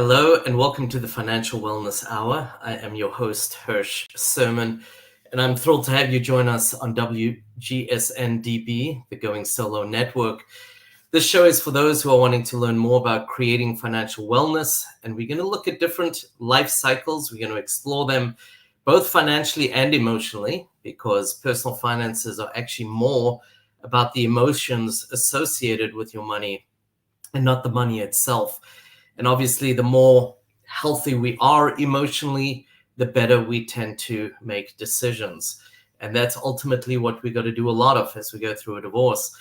Hello and welcome to the Financial Wellness Hour. I am your host, Hirsch Serman, and I'm thrilled to have you join us on WGSN-DB, the Going Solo Network. This show is for those who are wanting to learn more about creating financial wellness, and we're going to look at different life cycles. We're going to explore them both financially and emotionally, because personal finances are actually more about the emotions associated with your money and not the money itself. And obviously, the more healthy we are emotionally, the better we tend to make decisions. And that's ultimately what we got to do a lot of as we go through a divorce.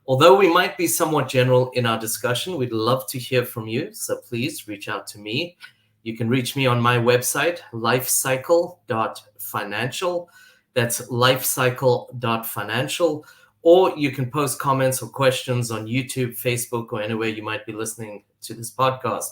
Although we might be somewhat general in our discussion, we'd love to hear from you. So please reach out to me. You can reach me on my website, lifecycle.financial. That's lifecycle.financial. Or you can post comments or questions on YouTube, Facebook, or anywhere you might be listening to this podcast.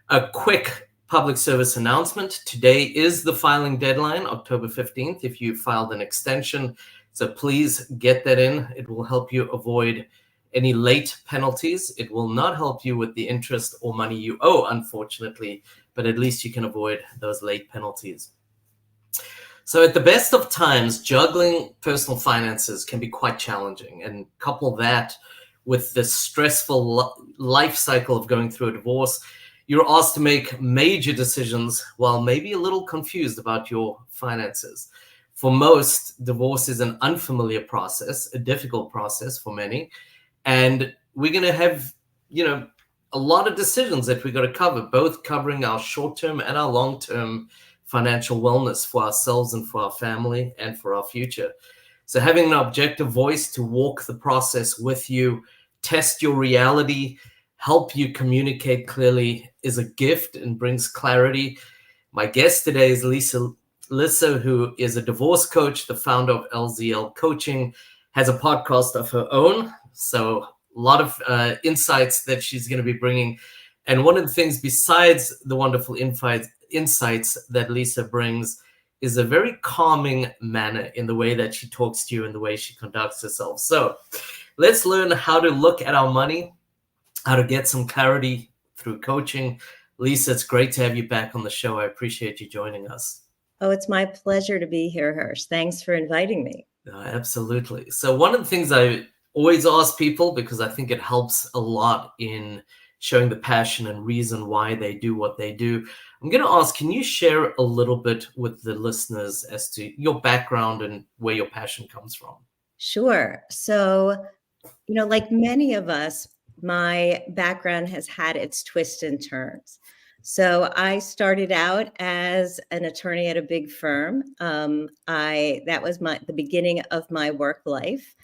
A quick public service announcement. Today is the filing deadline, October 15th, if you filed an extension. So please get that in. It will help you avoid any late penalties. It will not help you with the interest or money you owe, unfortunately, but at least you can avoid those late penalties. So at the best of times, juggling personal finances can be quite challenging, and couple that with the stressful life cycle of going through a divorce, you're asked to make major decisions while maybe a little confused about your finances. For most, divorce is an unfamiliar process, a difficult process for many, and we're going to have, a lot of decisions that we got to cover, both covering our short-term and our long-term financial wellness for ourselves and for our family and for our future. So having an objective voice to walk the process with you, test your reality, help you communicate clearly is a gift and brings clarity. My guest today is Lisa Lisser, who is a divorce coach, the founder of LZL Coaching, has a podcast of her own. So a lot of insights that she's going to be bringing. And one of the things besides the wonderful insights that Lisa brings is a very calming manner in the way that she talks to you and the way she conducts herself. So let's learn how to look at our money, how to get some clarity through coaching. Lisa, it's great to have you back on the show. I appreciate you joining us. Oh, it's my pleasure to be here, Hirsch. Thanks for inviting me. Absolutely. So one of the things I always ask people, because I think it helps a lot in showing the passion and reason why they do what they do, I'm going to ask, can you share a little bit with the listeners as to your background and where your passion comes from? Sure. So, like many of us, my background has had its twists and turns. So I started out as an attorney at a big firm. That was the beginning of my work life.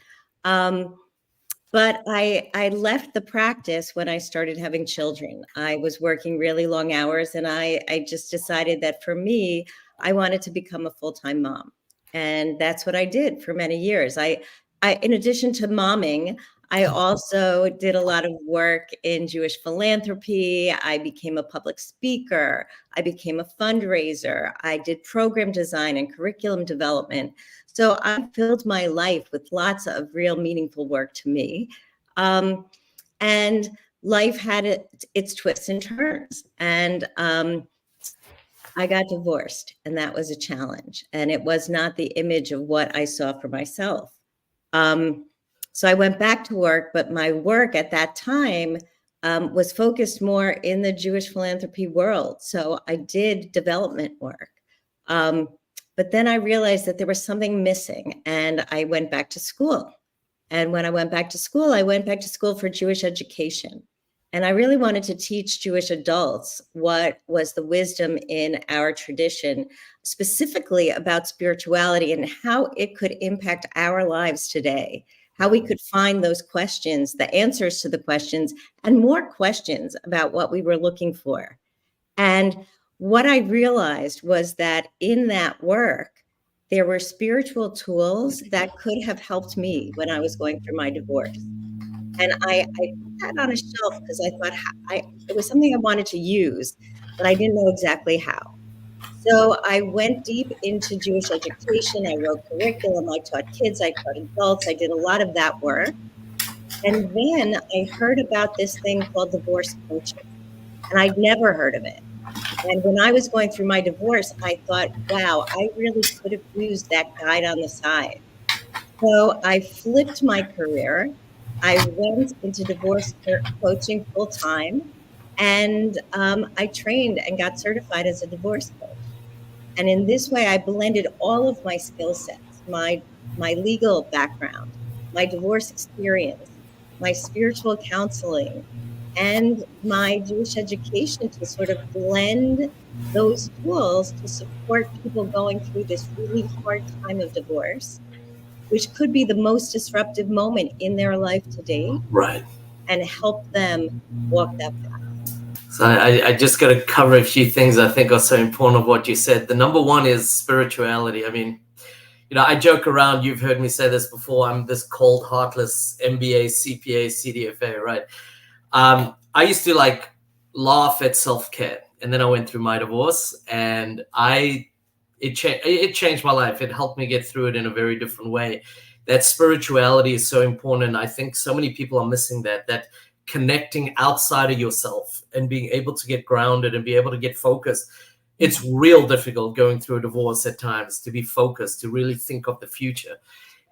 But I left the practice when I started having children. I was working really long hours, and I just decided that for me, I wanted to become a full-time mom. And that's what I did for many years. I in addition to momming, I also did a lot of work in Jewish philanthropy. I became a public speaker. I became a fundraiser. I did program design and curriculum development. So I filled my life with lots of real meaningful work to me. And life had its twists and turns. And I got divorced, and that was a challenge. And it was not the image of what I saw for myself. So I went back to work, but my work at that time was focused more in the Jewish philanthropy world. So I did development work. But then I realized that there was something missing, and I went back to school. And when I went back to school, I went back to school for Jewish education. And I really wanted to teach Jewish adults what was the wisdom in our tradition, specifically about spirituality and how it could impact our lives today, how we could find those questions, the answers to the questions, and more questions about what we were looking for. And what I realized was that in that work, there were spiritual tools that could have helped me when I was going through my divorce. And I put that on a shelf because I thought it was something I wanted to use, but I didn't know exactly how. So I went deep into Jewish education. I wrote curriculum. I taught kids. I taught adults. I did a lot of that work. And then I heard about this thing called divorce coaching. And I'd never heard of it. And when I was going through my divorce, I thought, wow, I really could have used that guide on the side. So I flipped my career. I went into divorce coaching full time, and I trained and got certified as a divorce coach. And in this way, I blended all of my skill sets, my legal background, my divorce experience, my spiritual counseling, and my Jewish education to sort of blend those tools to support people going through this really hard time of divorce, which could be the most disruptive moment in their life to date, Right. and help them walk that path. So I just got to cover a few things I think are so important of what you said. The number one is spirituality. I mean, I joke around. You've heard me say this before. I'm this cold, heartless MBA, CPA, CDFA, right? I used to laugh at self-care, and then I went through my divorce, and it changed my life. It helped me get through it in a very different way. That spirituality is so important. I think so many people are missing that connecting outside of yourself and being able to get grounded and be able to get focused. It's real difficult going through a divorce at times to be focused, to really think of the future.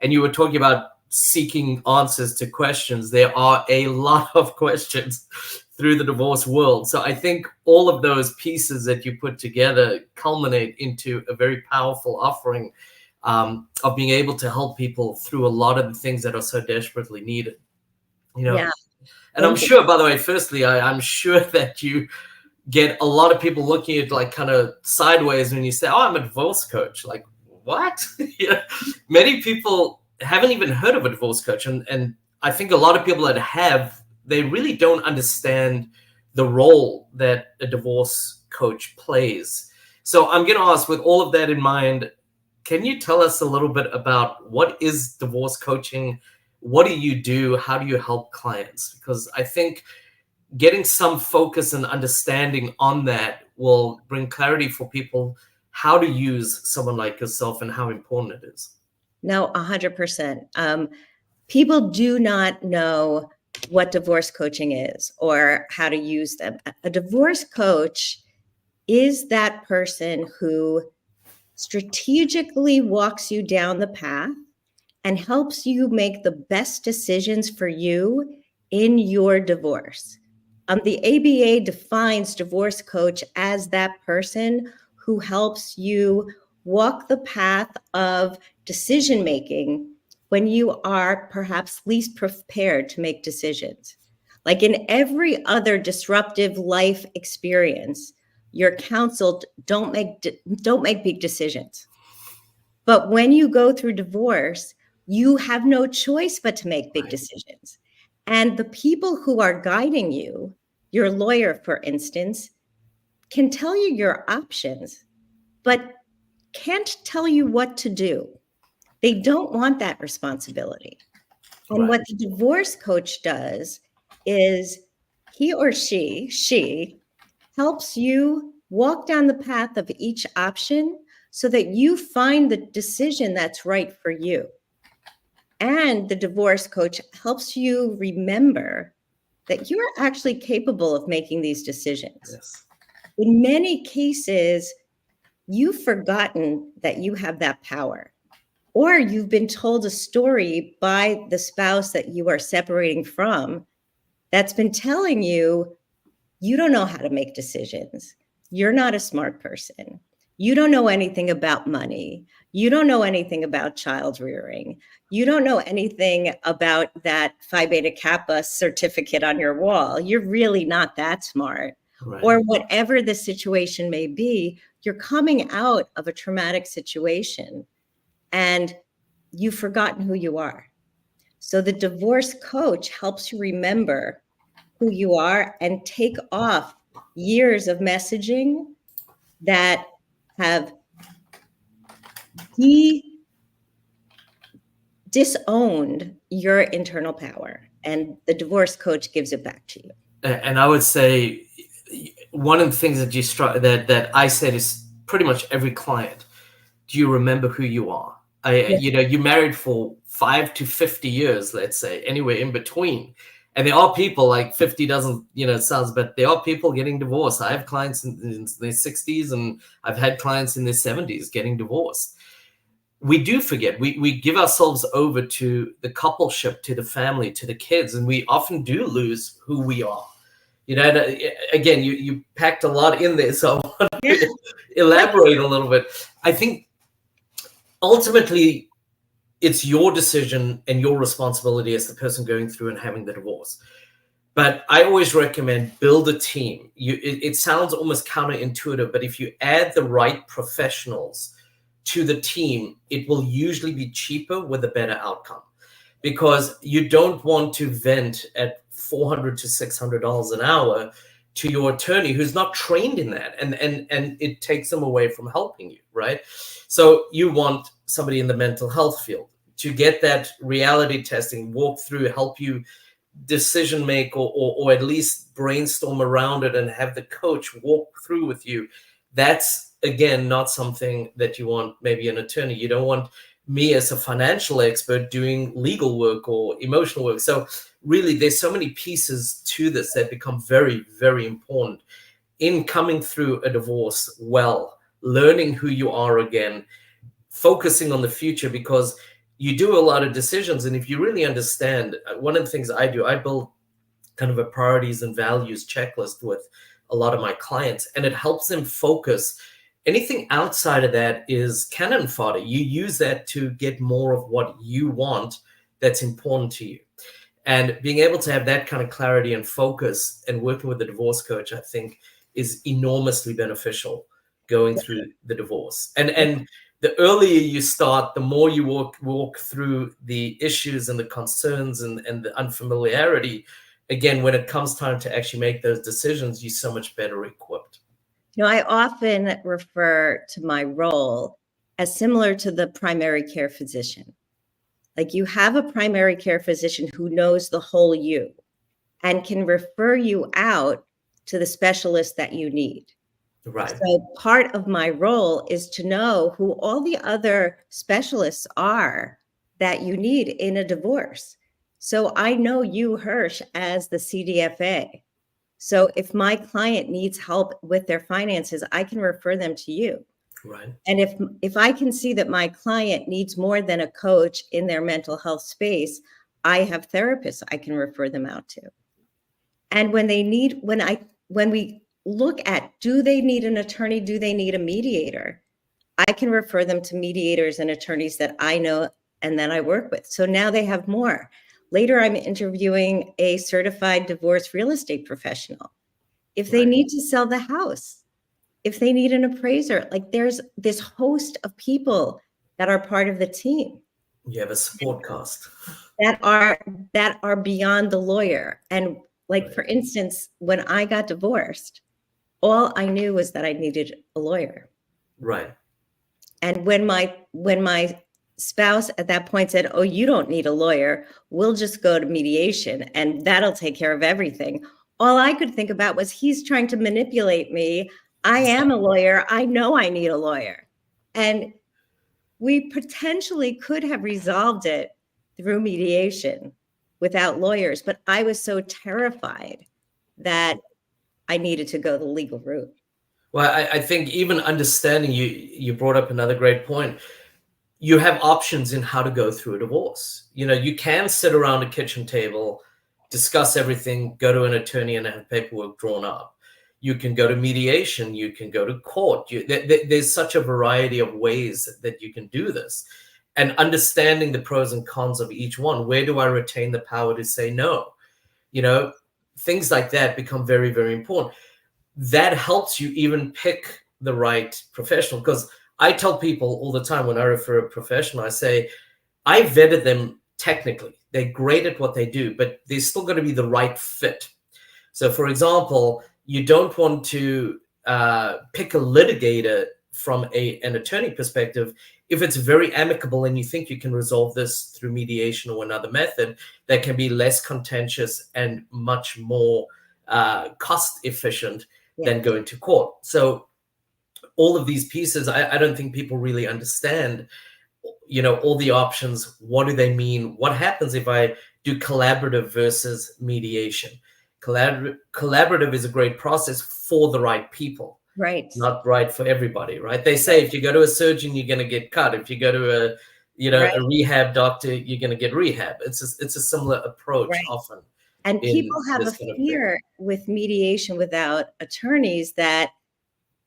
And you were talking about seeking answers to questions. There are a lot of questions through the divorce world. So I think all of those pieces that you put together culminate into a very powerful offering of being able to help people through a lot of the things that are so desperately needed. Yeah. And I'm sure, by the way, firstly, I'm sure that you get a lot of people looking at kind of sideways when you say, oh, I'm a divorce coach. Like, what? Many people haven't even heard of a divorce coach. And I think a lot of people that have, they really don't understand the role that a divorce coach plays. So I'm going to ask, with all of that in mind, can you tell us a little bit about what is divorce coaching? What do you do? How do you help clients? Because I think getting some focus and understanding on that will bring clarity for people how to use someone like yourself and how important it is. No, 100%. People do not know what divorce coaching is or how to use them. A divorce coach is that person who strategically walks you down the path and helps you make the best decisions for you in your divorce. The ABA defines divorce coach as that person who helps you walk the path of decision making when you are perhaps least prepared to make decisions. Like in every other disruptive life experience, you're counseled, don't make big decisions. But when you go through divorce, you have no choice but to make big decisions. And the people who are guiding you, your lawyer, for instance, can tell you your options, but can't tell you what to do. They don't want that responsibility. And what the divorce coach does is he or she helps you walk down the path of each option so that you find the decision that's right for you. And the divorce coach helps you remember that you're actually capable of making these decisions. Yes. In many cases, you've forgotten that you have that power, or you've been told a story by the spouse that you are separating from that's been telling you, you don't know how to make decisions. You're not a smart person. You don't know anything about money. You don't know anything about child rearing. You don't know anything about that Phi Beta Kappa certificate on your wall. You're really not that smart. Right. Or whatever the situation may be, you're coming out of a traumatic situation and you've forgotten who you are. So the divorce coach helps you remember who you are and take off years of messaging that have disowned your internal power, and the divorce coach gives it back to you. And I would say one of the things that that I said is pretty much every client. Do you remember who you are? You married for 5 to 50 years, let's say, anywhere in between. And there are people, like 50 doesn't, sounds, but there are people getting divorced. I have clients in their 60s, and I've had clients in their 70s getting divorced. We do forget. We give ourselves over to the coupleship, to the family, to the kids, and we often do lose who we are. Again, you packed a lot in there, so I want to elaborate a little bit. I think ultimately it's your decision and your responsibility as the person going through and having the divorce. But I always recommend build a team. It sounds almost counterintuitive, but if you add the right professionals to the team, it will usually be cheaper with a better outcome, because you don't want to vent at $400 to $600 an hour to your attorney who's not trained in that, and it takes them away from helping you, right? So you want somebody in the mental health field to get that reality testing, walk through, help you decision make, or at least brainstorm around it and have the coach walk through with you. That's, again, not something that you want maybe an attorney. You don't want me as a financial expert doing legal work or emotional work. So really, there's so many pieces to this that become very, very important in coming through a divorce well, learning who you are again, focusing on the future, because you do a lot of decisions. And if you really understand, one of the things I do, I build kind of a priorities and values checklist with a lot of my clients, and it helps them focus. Anything outside of that is cannon fodder. You use that to get more of what you want that's important to you. And being able to have that kind of clarity and focus and working with the divorce coach, I think, is enormously beneficial going through the divorce. And the earlier you start, the more you walk through the issues and the concerns and the unfamiliarity. Again, when it comes time to actually make those decisions, you're so much better equipped. I often refer to my role as similar to the primary care physician. Like, you have a primary care physician who knows the whole you and can refer you out to the specialist that you need. Right. So part of my role is to know who all the other specialists are that you need in a divorce. So I know you, Hirsch, as the CDFA. So if my client needs help with their finances, I can refer them to you. Right. And if I can see that my client needs more than a coach in their mental health space, I have therapists I can refer them out to. And when we look at, do they need an attorney? Do they need a mediator? I can refer them to mediators and attorneys that I know and that I work with. So now they have more. Later, I'm interviewing a certified divorce real estate professional. If they need to sell the house, if they need an appraiser, like, there's this host of people that are part of the team. You have a support cast that are beyond the lawyer. And like, for instance, when I got divorced, all I knew was that I needed a lawyer. Right. And when my spouse at that point said, "Oh, you don't need a lawyer, we'll just go to mediation and that'll take care of everything," all I could think about was, he's trying to manipulate me. I am a lawyer. I know I need a lawyer. And we potentially could have resolved it through mediation without lawyers, but I was so terrified that I needed to go the legal route. Well, I think even understanding, you brought up another great point. You have options in how to go through a divorce. You can sit around a kitchen table, discuss everything, go to an attorney and have paperwork drawn up. You can go to mediation. You can go to court. There's such a variety of ways that you can do this. And understanding the pros and cons of each one. Where do I retain the power to say no? Things like that become very, very important. That helps you even pick the right professional. Because I tell people all the time, when I refer a professional, I say, I vetted them technically. They're great at what they do, but they're still going to be the right fit. So, for example, you don't want to pick a litigator from an attorney perspective if it's very amicable and you think you can resolve this through mediation or another method that can be less contentious and much more cost efficient than going to court. So all of these pieces, I don't think people really understand, all the options. What do they mean? What happens if I do collaborative versus mediation. Collaborative is a great process for the right people, Right. not right for everybody, right? They say if you go to a surgeon, you're going to get cut. If you go to a rehab doctor, you're going to get rehab. It's a similar approach often. And people have a kind of fear with mediation without attorneys that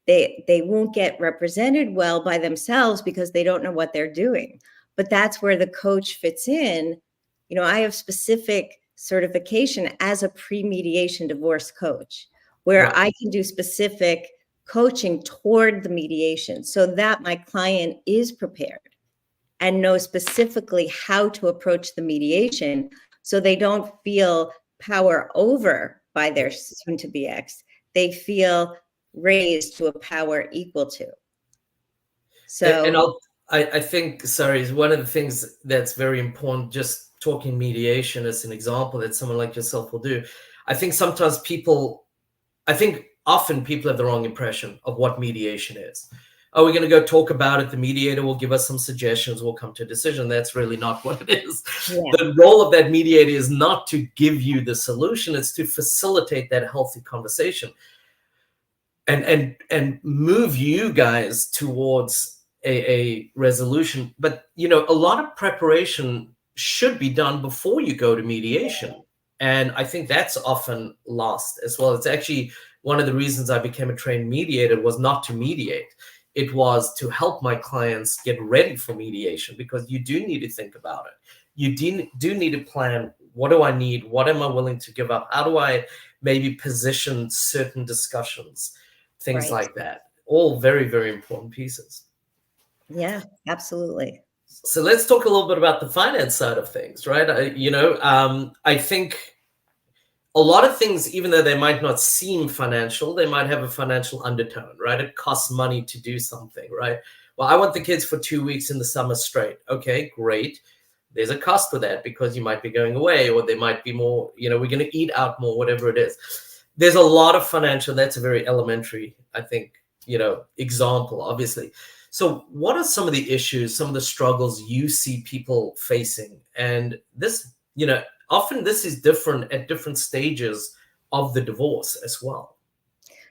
they won't get represented well by themselves because they don't know what they're doing. But that's where the coach fits in. You know, I have specific certification as a pre-mediation divorce coach, where I can do specific coaching toward the mediation so that my client is prepared and knows specifically how to approach the mediation so they don't feel power over by their soon-to-be ex. They feel raised to a power equal to. So, and I think, sorry, is one of the things that's very important, just talking mediation as an example that someone like yourself will do. I think often people have the wrong impression of what mediation is. Oh, we're going to go talk about it. The mediator will give us some suggestions. We'll come to a decision. That's really not what it is. Yeah. The role of that mediator is not to give you the solution. It's to facilitate that healthy conversation and move you guys towards a resolution. But, you know, a lot of preparation should be done before you go to mediation. And I think that's often lost as well. It's actually one of the reasons I became a trained mediator was not to mediate. It was to help my clients get ready for mediation, because you do need to think about it. You do need to plan, what do I need? What am I willing to give up? How do I maybe position certain discussions? Things like that. All very, very important pieces. Yeah, absolutely. So let's talk a little bit about the finance side of things, right? I think a lot of things, even though they might not seem financial, they might have a financial undertone, right? It costs money to do something, right? Well, I want the kids for 2 weeks in the summer straight. Okay, great. There's a cost for that because you might be going away, or there might be more, we're going to eat out more, whatever it is. There's a lot of financial, that's a very elementary, I think, example, obviously. So what are some of the issues, some of the struggles you see people facing? And this, often this is different at different stages of the divorce as well.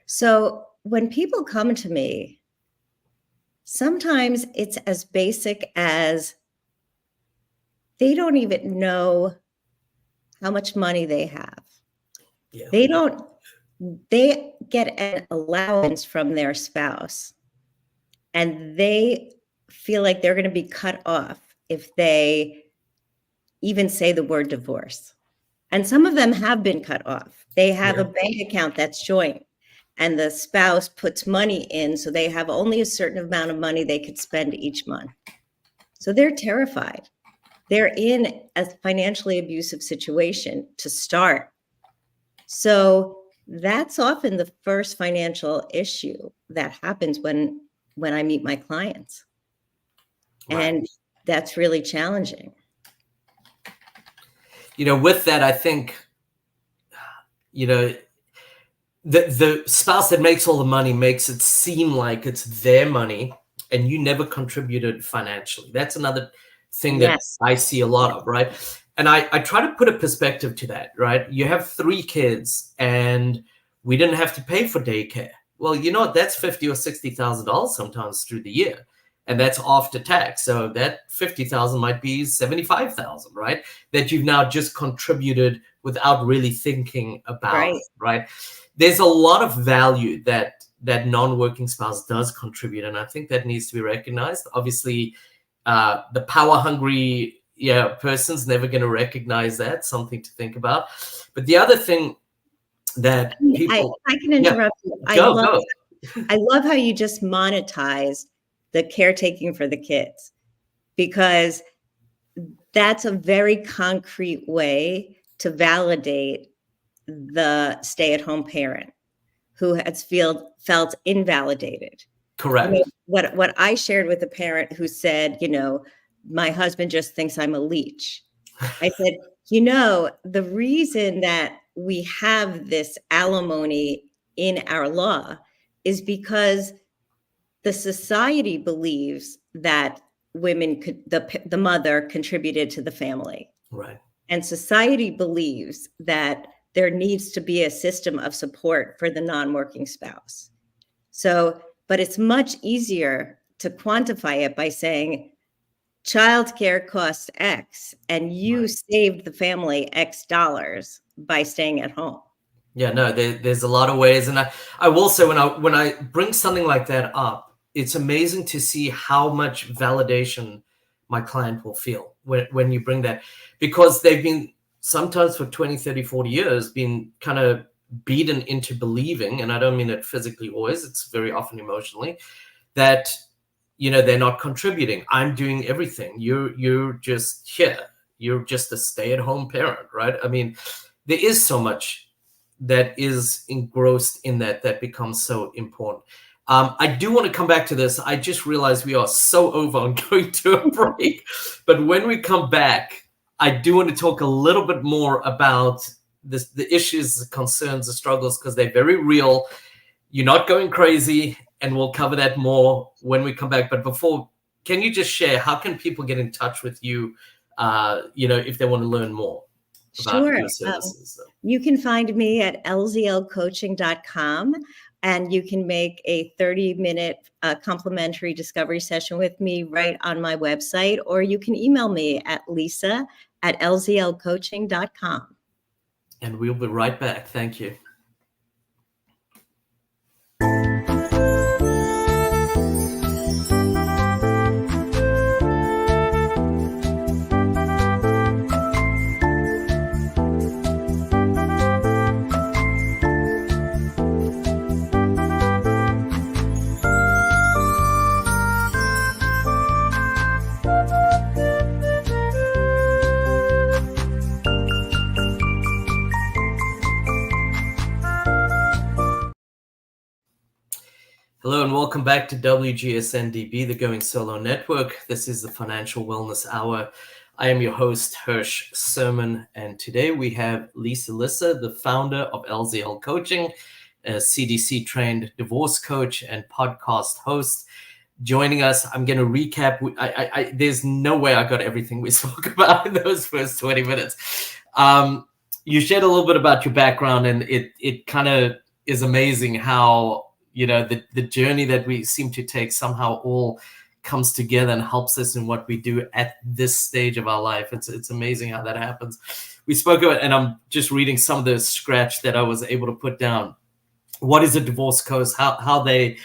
So when people come to me, sometimes it's as basic as they don't even know how much money they have. Yeah. They get an allowance from their spouse, and they feel like they're going to be cut off if they even say the word divorce. And some of them have been cut off. They have a bank account that's joint, and the spouse puts money in, so they have only a certain amount of money they could spend each month. So they're terrified. They're in a financially abusive situation to start. So that's often the first financial issue that happens when I meet my clients. Right. And that's really challenging. With that, I think, the spouse that makes all the money makes it seem like it's their money and you never contributed financially. That's another thing that I see a lot of, right? And I try to put a perspective to that, right? You have 3 kids and we didn't have to pay for daycare. Well, that's $50,000 or $60,000 sometimes through the year. And that's after tax. So that $50,000 might be $75,000, right? That you've now just contributed without really thinking about it, right? There's a lot of value that non-working spouse does contribute. And I think that needs to be recognized. Obviously, the power-hungry person's never going to recognize that. Something to think about. But the other thing that people... I can interrupt you. I love how you just monetized the caretaking for the kids, because that's a very concrete way to validate the stay-at-home parent who has felt invalidated. Correct. What I shared with a parent who said, my husband just thinks I'm a leech. I said, the reason that we have this alimony in our law is because the society believes that women the mother contributed to the family. Right. And society believes that there needs to be a system of support for the non-working spouse. So, but it's much easier to quantify it by saying childcare costs X and you saved the family X dollars by staying at home. Yeah, no, there's a lot of ways. And I will say when I bring something like that up, it's amazing to see how much validation my client will feel when you bring that, because they've been sometimes for 20, 30, 40 years been kind of beaten into believing, and I don't mean it physically always, it's very often emotionally, that, they're not contributing. I'm doing everything. You're just here. You're just a stay-at-home parent, right? I mean, there is so much that is engrossed in that becomes so important. I do want to come back to this. I just realized we are so over on going to a break. But when we come back, I do want to talk a little bit more about the issues, the concerns, the struggles, because they're very real. You're not going crazy, and we'll cover that more when we come back. But before, can you just share, how can people get in touch with you, if they want to learn more about your services? You can find me at lzlcoaching.com, and you can make a 30-minute complimentary discovery session with me right on my website, or you can email me at lisa@lzlcoaching.com. And we'll be right back. Thank you. Hello and welcome back to WGSN-DB, the Going Solo Network. This is the Financial Wellness Hour. I am your host, Hirsch Serman, and today we have Lisa Lisser, the founder of LZL Coaching, a CDC-trained divorce coach and podcast host, joining us. I'm going to recap. There's no way I got everything we spoke about in those first 20 minutes. You shared a little bit about your background, and it kind of is amazing how the journey that we seem to take somehow all comes together and helps us in what we do at this stage of our life. It's amazing how that happens. We spoke about, and I'm just reading some of the scratch that I was able to put down. What is a divorce coach? How a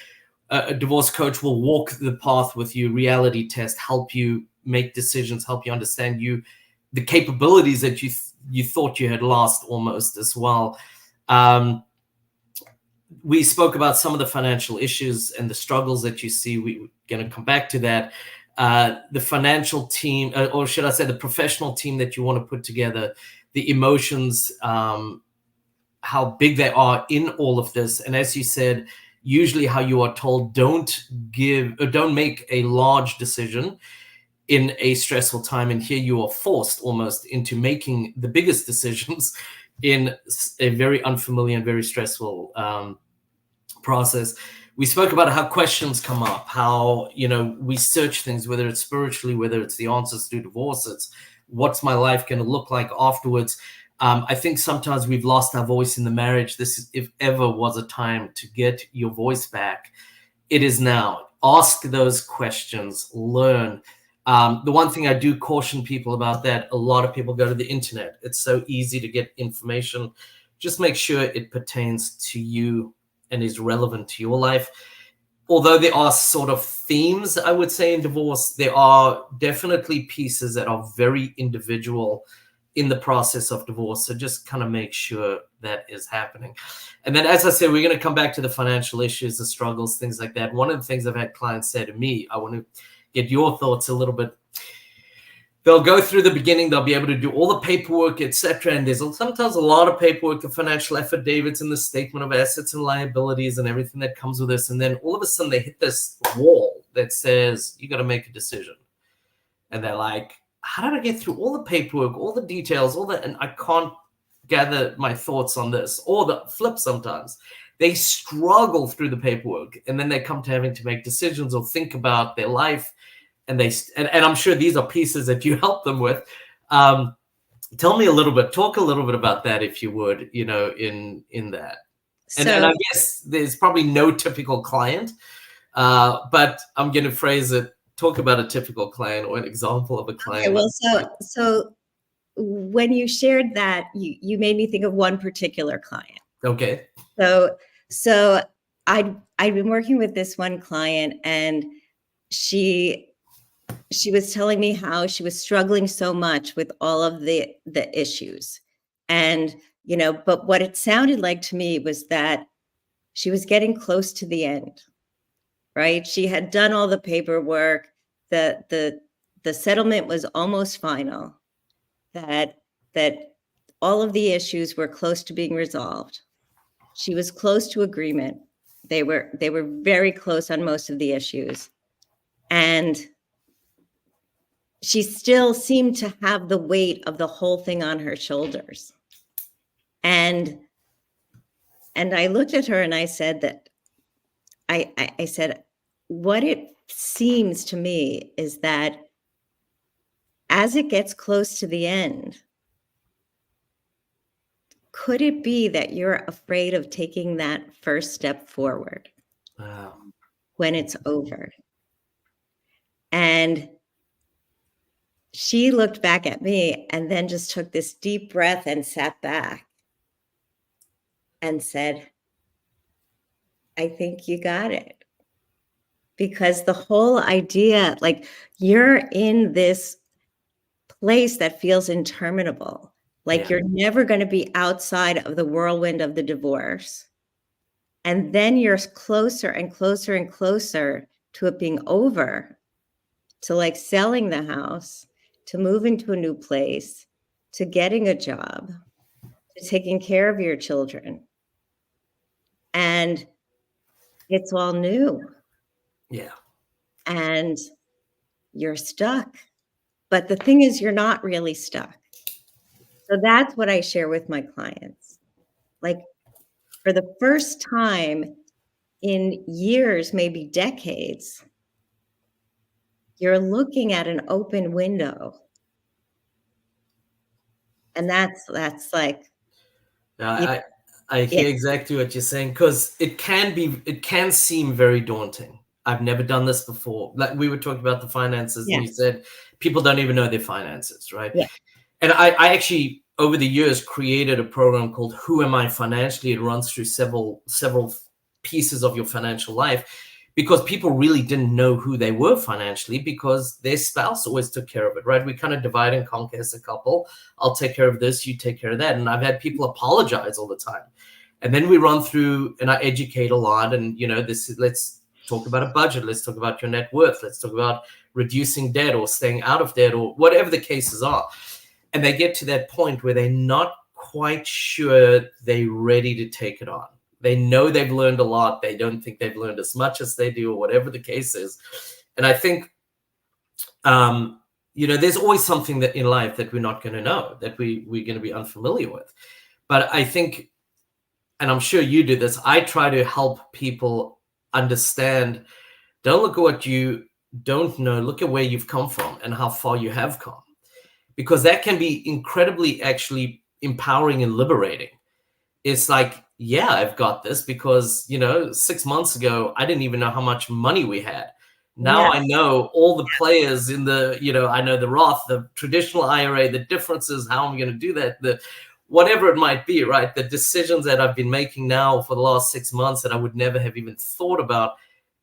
divorce coach will walk the path with you, reality test, help you make decisions, help you understand the capabilities that you thought you had lost almost as well. We spoke about some of the financial issues and the struggles that you see. We're going to come back to that. The financial team, or should I say the professional team that you want to put together, the emotions, how big they are in all of this. And as you said, usually how you are told, don't make a large decision in a stressful time. And here you are forced almost into making the biggest decisions in a very unfamiliar and very stressful process. We spoke about how questions come up, how we search things, whether it's spiritually, whether it's the answers to divorce, it's what's my life going to look like afterwards. I think sometimes we've lost our voice in the marriage. This is, if ever was a time to get your voice back, it is now. Ask those questions, learn. The one thing I do caution people about that, a lot of people go to the internet. It's so easy to get information. Just make sure it pertains to you and is relevant to your life. Although there are sort of themes, I would say, in divorce, there are definitely pieces that are very individual in the process of divorce. So just kind of make sure that is happening. And then, as I said, we're going to come back to the financial issues, the struggles, things like that. One of the things I've had clients say to me, I want to get your thoughts a little bit. They'll go through the beginning, they'll be able to do all the paperwork, etc. And there's sometimes a lot of paperwork, the financial affidavits and the statement of assets and liabilities and everything that comes with this. And then all of a sudden they hit this wall that says, you got to make a decision. And they're like, how did I get through all the paperwork, all the details, all that? And I can't gather my thoughts on this. Or the flip sometimes. They struggle through the paperwork and then they come to having to make decisions or think about their life. And I'm sure these are pieces that you help them with. Tell me a little bit, talk a little bit about that, if you would, in that. And So I guess there's probably no typical client, but I'm going to phrase it, talk about a typical client or an example of a client. okay, well, so when you shared that, you made me think of one particular client. Okay. So I'd been working with this one client, and she was telling me how she was struggling so much with all of the issues. And, but what it sounded like to me was that she was getting close to the end, right? She had done all the paperwork, the settlement was almost final, that all of the issues were close to being resolved. She was close to agreement. They were very close on most of the issues. And she still seemed to have the weight of the whole thing on her shoulders. And I looked at her and I said that, I said, what it seems to me is that as it gets close to the end, could it be that you're afraid of taking that first step forward when it's over? And she looked back at me and then just took this deep breath and sat back and said, I think you got it. Because the whole idea, like, you're in this place that feels interminable. Like you're never going to be outside of the whirlwind of the divorce. And then you're closer and closer and closer to it being over, to like selling the house, to moving to a new place, to getting a job, to taking care of your children. And it's all new. Yeah. And you're stuck. But the thing is, you're not really stuck. So that's what I share with my clients. Like, for the first time in years, maybe decades, you're looking at an open window. And that's like, I hear exactly what you're saying, because it can seem very daunting. I've never done this before. Like we were talking about the finances, and you said people don't even know their finances, right? Yeah. And I actually, over the years, created a program called Who Am I Financially? It runs through several pieces of your financial life, because people really didn't know who they were financially because their spouse always took care of it, right? We kind of divide and conquer as a couple. I'll take care of this, you take care of that. And I've had people apologize all the time. And then we run through and I educate a lot. And, let's talk about a budget. Let's talk about your net worth. Let's talk about reducing debt or staying out of debt or whatever the cases are. And they get to that point where they're not quite sure they're ready to take it on. They know they've learned a lot. They don't think they've learned as much as they do, or whatever the case is. And I think, there's always something that in life that we're not going to know, that we're going to be unfamiliar with. But I think, and I'm sure you do this, I try to help people understand, don't look at what you don't know, look at where you've come from and how far you have come. Because that can be incredibly actually empowering and liberating. It's like, yeah, I've got this because, 6 months ago, I didn't even know how much money we had. Now I know all the players in the, I know the Roth, the traditional IRA, the differences, how I'm going to do that, the whatever it might be, right? The decisions that I've been making now for the last 6 months that I would never have even thought about.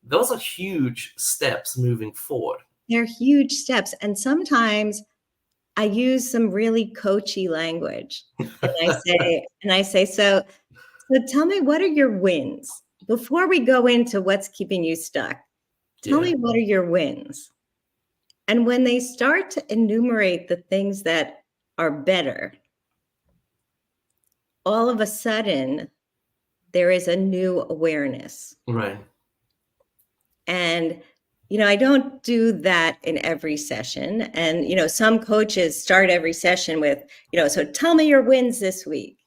Those are huge steps moving forward. They're huge steps. And sometimes I use some really coachy language. And I say, so tell me, what are your wins? Before we go into what's keeping you stuck, tell me, what are your wins? And when they start to enumerate the things that are better, all of a sudden, there is a new awareness. Right. And, I don't do that in every session. And, some coaches start every session with, so tell me your wins this week.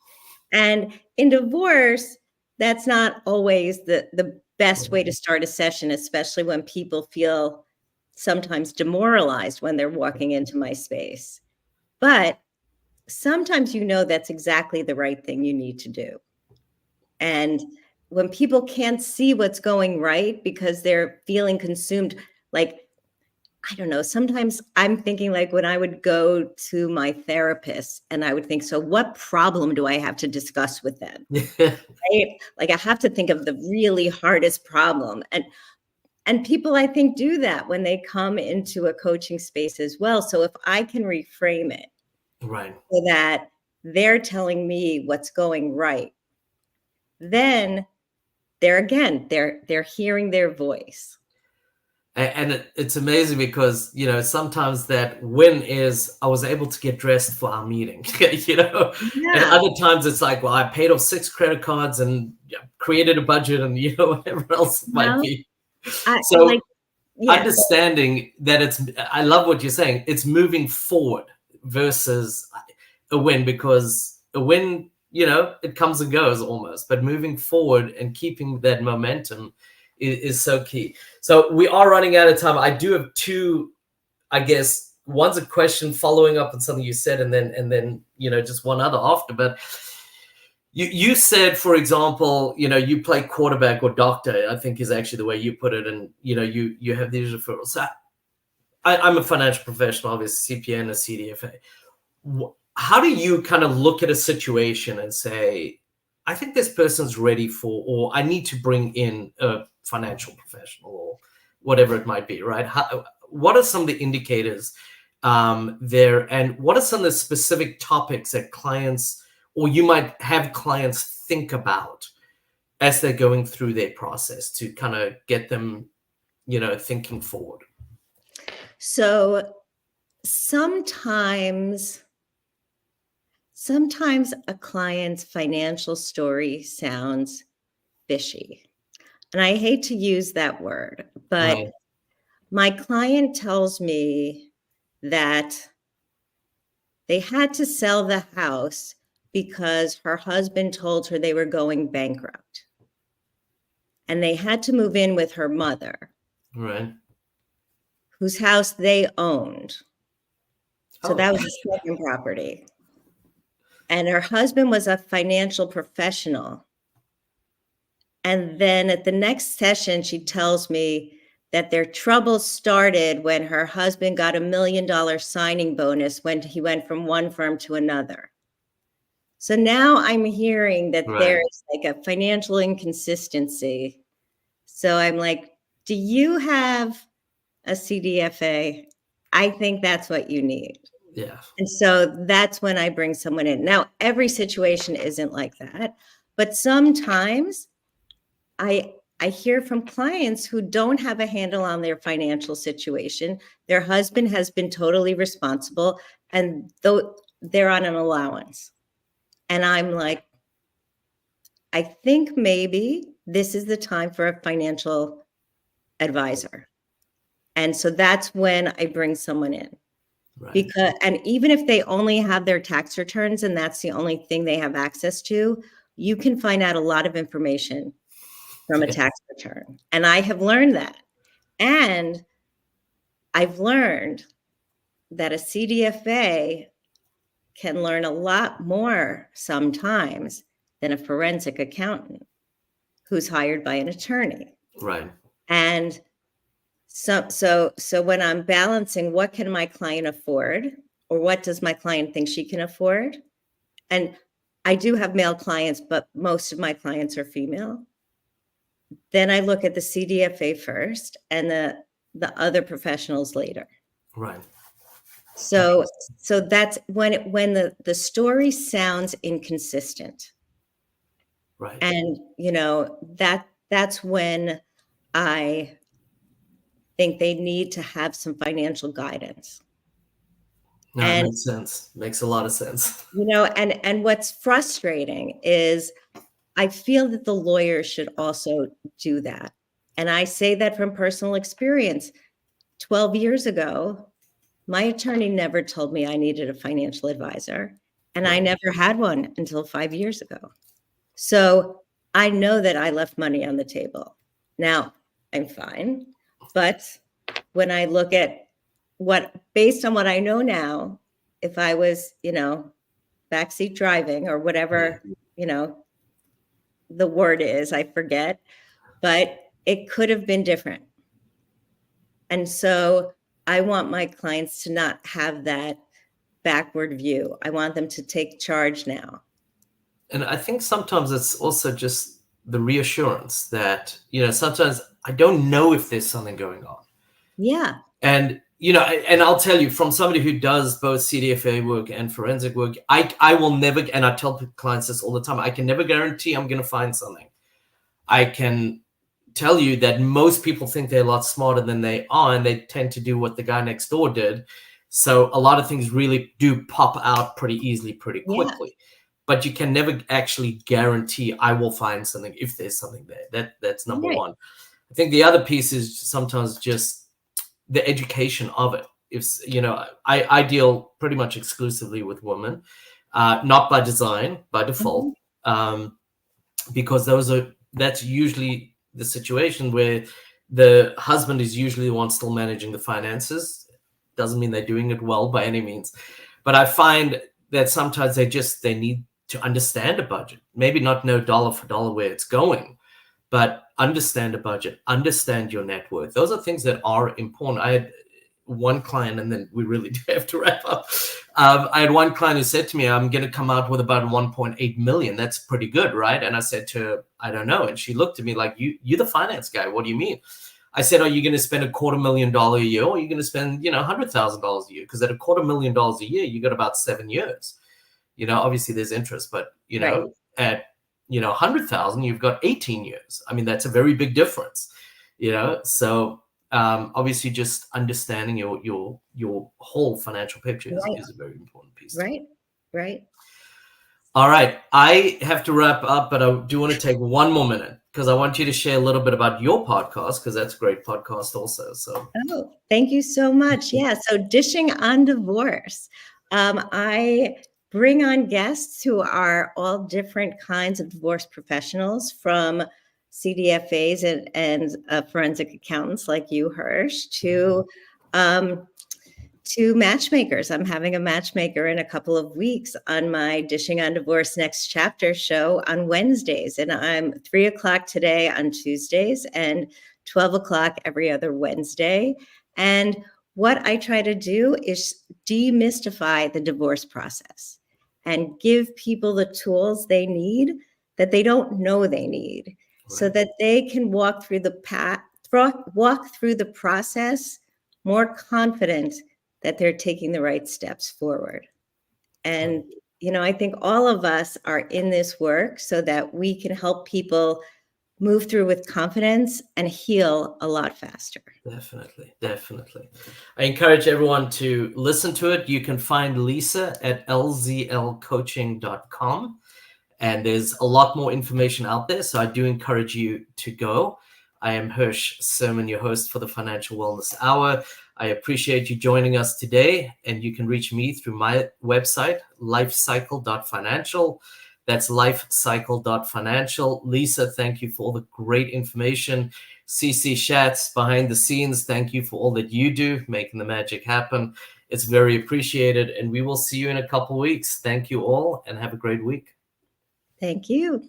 And in divorce, that's not always the best way to start a session, especially when people feel sometimes demoralized when they're walking into my space. But sometimes that's exactly the right thing you need to do. And when people can't see what's going right because they're feeling consumed, like, I don't know, sometimes I'm thinking like when I would go to my therapist and I would think, so what problem do I have to discuss with them? Right? Like I have to think of the really hardest problem. And people, I think, do that when they come into a coaching space as well. So if I can reframe it Right. so that they're telling me what's going right, then they're hearing their voice. And it's amazing because, sometimes that win is I was able to get dressed for our meeting, Yeah. and other times it's like, well, I paid off 6 credit cards and created a budget and, whatever else it might be. So understanding that I love what you're saying. It's moving forward versus a win, because a win, it comes and goes almost, but moving forward and keeping that momentum is so key. So we are running out of time. I do have 2, I guess. One's a question following up on something you said, and then just one other after. But you said, for example, you play quarterback or doctor, I think is actually the way you put it, and you have these referrals. So I'm a financial professional, obviously CPA and a CDFA. How do you kind of look at a situation and say, I think this person's ready for, or I need to bring in a financial professional or whatever it might be, right? What are some of the indicators there, and what are some of the specific topics that clients, or you might have clients think about as they're going through their process to kind of get them, thinking forward? So sometimes a client's financial story sounds fishy. And I hate to use that word, but Right. My client tells me that they had to sell the house because her husband told her they were going bankrupt. And they had to move in with her mother, Right. whose house they owned. So that was Okay. a second property. And her husband was a financial professional. And then at the next session, she tells me that their troubles started when her husband got $1 million signing bonus when he went from one firm to another. So now I'm hearing that Right. there's like a financial inconsistency. So I'm like, do you have a CDFA? I think that's what you need. Yeah. And so that's when I bring someone in. Now, every situation isn't like that, but sometimes I hear from clients who don't have a handle on their financial situation. Their husband has been totally responsible, and though they're on an allowance. And I'm like, I think maybe this is the time for a financial advisor. And so that's when I bring someone in. Right. And even if they only have their tax returns and that's the only thing they have access to, you can find out a lot of information from a tax return. And I have learned that. And I've learned that a CDFA can learn a lot more sometimes than a forensic accountant who's hired by an attorney. Right. And so when I'm balancing what can my client afford, or what does my client think she can afford? And I do have male clients, but most of my clients are female. Then I look at the CDFA first and the other professionals later. Right. So that's when the story sounds inconsistent. Right. And that's when I think they need to have some financial guidance. No, it makes sense. Makes a lot of sense. And what's frustrating is I feel that the lawyers should also do that. And I say that from personal experience. 12 years ago, my attorney never told me I needed a financial advisor, and I never had one until 5 years ago. So I know that I left money on the table. Now, I'm fine, but when I look at based on what I know now, if I was, backseat driving or whatever, the word is, I forget, but it could have been different. And so I want my clients to not have that backward view. I want them to take charge now. And I think sometimes it's also just the reassurance that, sometimes I don't know if there's something going on. Yeah. And, and I'll tell you, from somebody who does both CDFA work and forensic work, I will never, and I tell clients this all the time, I can never guarantee I'm going to find something. I can tell you that most people think they're a lot smarter than they are, and they tend to do what the guy next door did. So a lot of things really do pop out pretty easily, pretty quickly. Yeah. But you can never actually guarantee I will find something if there's something there. That's number one. I think the other piece is sometimes just the education of it. If I deal pretty much exclusively with women, not by design, by default, because that's usually the situation where the husband is usually the one still managing the finances. Doesn't mean they're doing it well by any means, but I find that sometimes they need to understand a budget, maybe not know dollar for dollar where it's going, but understand a budget, understand your net worth. Those are things that are important. I had one client, and then we really do have to wrap up. I had one client who said to me, I'm going to come out with about 1.8 million. That's pretty good, right? And I said to her, I don't know. And she looked at me like, you're the finance guy. What do you mean? I said, are you going to spend $250,000 a year, or are you going to spend, $100,000 a year? Because at $250,000 a year, you got about 7 years. Obviously there's interest, but, at, 100,000, you've got 18 years. I mean, that's a very big difference, So obviously just understanding your whole financial picture is a very important piece. Right. All right. I have to wrap up, but I do want to take one more minute because I want you to share a little bit about your podcast, because that's a great podcast also. So, thank you so much. Yeah. So Dishing on Divorce. I bring on guests who are all different kinds of divorce professionals, from CDFAs and forensic accountants like you, Hirsch, to matchmakers. I'm having a matchmaker in a couple of weeks on my Dishing on Divorce Next Chapter show on Wednesdays. And I'm 3:00 today on Tuesdays and 12:00 every other Wednesday. And what I try to do is demystify the divorce process and give people the tools they need that they don't know they need, so that they can walk through the process more confident that they're taking the right steps forward. And, I think all of us are in this work so that we can help people move through with confidence and heal a lot faster. Definitely. I encourage everyone to listen to it. You can find Lisa at lzlcoaching.com. And there's a lot more information out there. So I do encourage you to go. I am Hirsch Serman, your host for the Financial Wellness Hour. I appreciate you joining us today. And you can reach me through my website, lifecycle.financial. That's lifecycle.financial. Lisa, thank you for all the great information. CC Schatz, behind the scenes, thank you for all that you do, making the magic happen. It's very appreciated. And we will see you in a couple of weeks. Thank you all, and have a great week. Thank you.